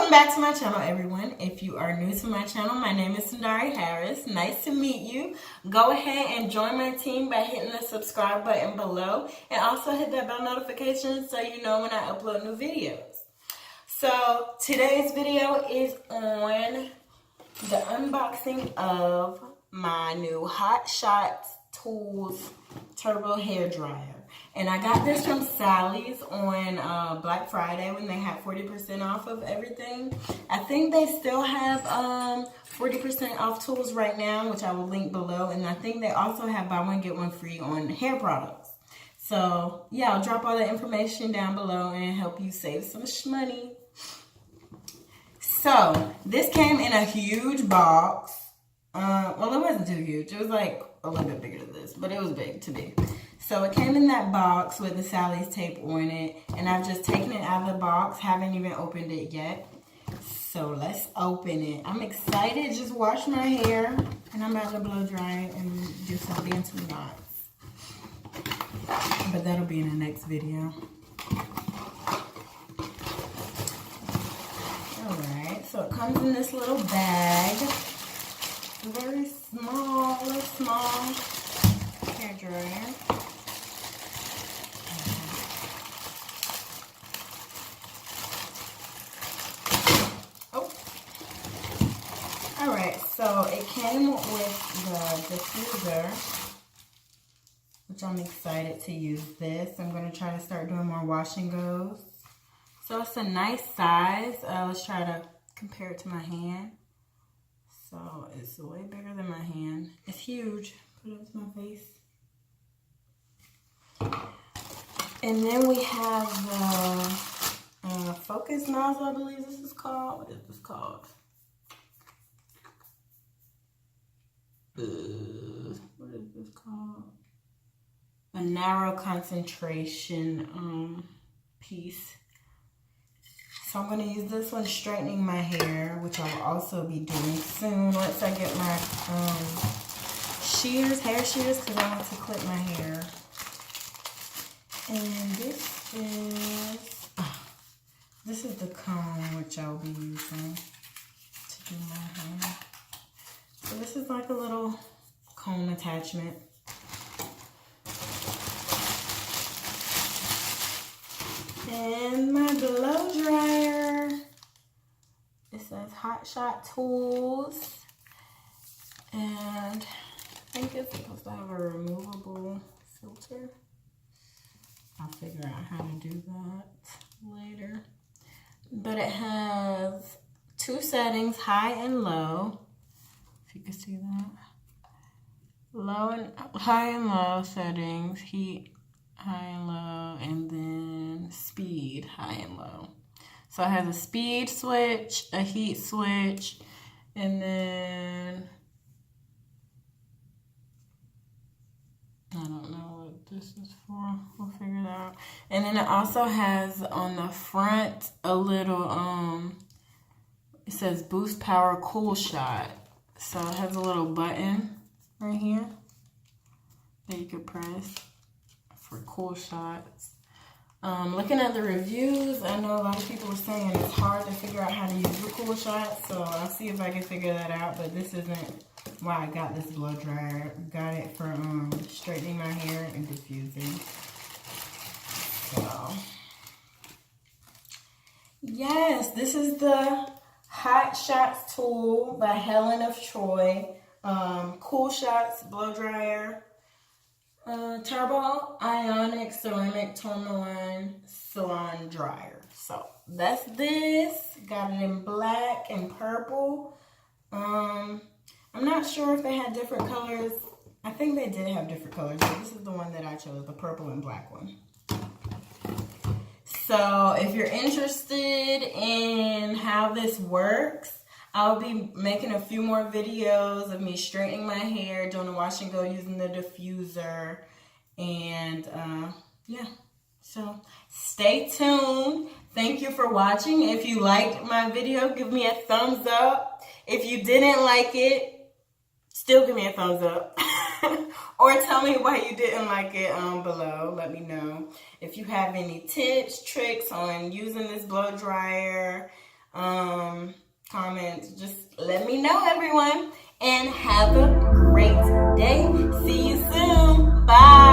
Welcome back to my channel, everyone. If you are new to my channel, my name is Sundari Harris. Nice to meet you. Go ahead and join my team by hitting the subscribe button below, and also hit that bell notification so you know when I upload new videos. So today's video is on the unboxing of my new Hot Shots Tools Turbo Hair Dryer. And I got this from Sally's on Black Friday when they had 40% off of everything. I think they still have 40% off tools right now, which I will link below. And I think they also have buy one, get one free on hair products. So, yeah, I'll drop all the information down below and help you save some money. So, this came in a huge box. Well, it wasn't too huge. It was like a little bit bigger than this, but it was big to be. So it came in that box with the Sally's tape on it, and I've just taken it out of the box, haven't even opened it yet. So let's open it. I'm excited, just wash my hair, and I'm about to blow dry it and do some bantu knots. But that'll be in the next video. Alright, so it comes in this little bag. Very small, hair dryer. Alright, so it came with the diffuser, which I'm excited to use this. I'm going to try to start doing more wash and goes. So it's a nice size. Let's try to compare it to my hand. So it's way bigger than my hand. It's huge. Put it up to my face. And then we have the focus nozzle, I believe this is called. What is this called? What is this called? A narrow concentration piece. So I'm going to use this one straightening my hair, which I will also be doing soon once I get my hair shears, because I want to clip my hair. And this is the comb which I will be using to do my hair. So this is like a little comb attachment. And my blow dryer. It says Hot Shot Tools. And I think it's supposed to have a removable filter. I'll figure out how to do that later. But it has two settings, high and low. If you can see that. High and low settings, heat, high and low, and then speed, high and low. So it has a speed switch, a heat switch, and then I don't know what this is for. We'll figure it out. And then it also has on the front a little it says boost power cool shot. So it has a little button right here that you can press for cool shots. Looking at the reviews, I know a lot of people were saying it's hard to figure out how to use the cool shot, so I'll see if I can figure that out, but this isn't why I got this blow dryer. Got it for straightening my hair and diffusing. So, yes, this is the Hot Shots tool by Helen of Troy. Cool Shots blow dryer. Turbo Ionic Ceramic Tourmaline Salon Dryer. So that's this. Got it in black and purple. I'm not sure if they had different colors. I think they did have different colors, but this is the one that I chose, the purple and black one. So if you're interested in how this works, I'll be making a few more videos of me straightening my hair, doing a wash and go using the diffuser. And yeah, so stay tuned. Thank you for watching. If you liked my video, give me a thumbs up. If you didn't like it, still give me a thumbs up. Or tell me why you didn't like it below. Let me know. If you have any tips, tricks on using this blow dryer, comments. Just let me know, everyone. And have a great day. See you soon. Bye.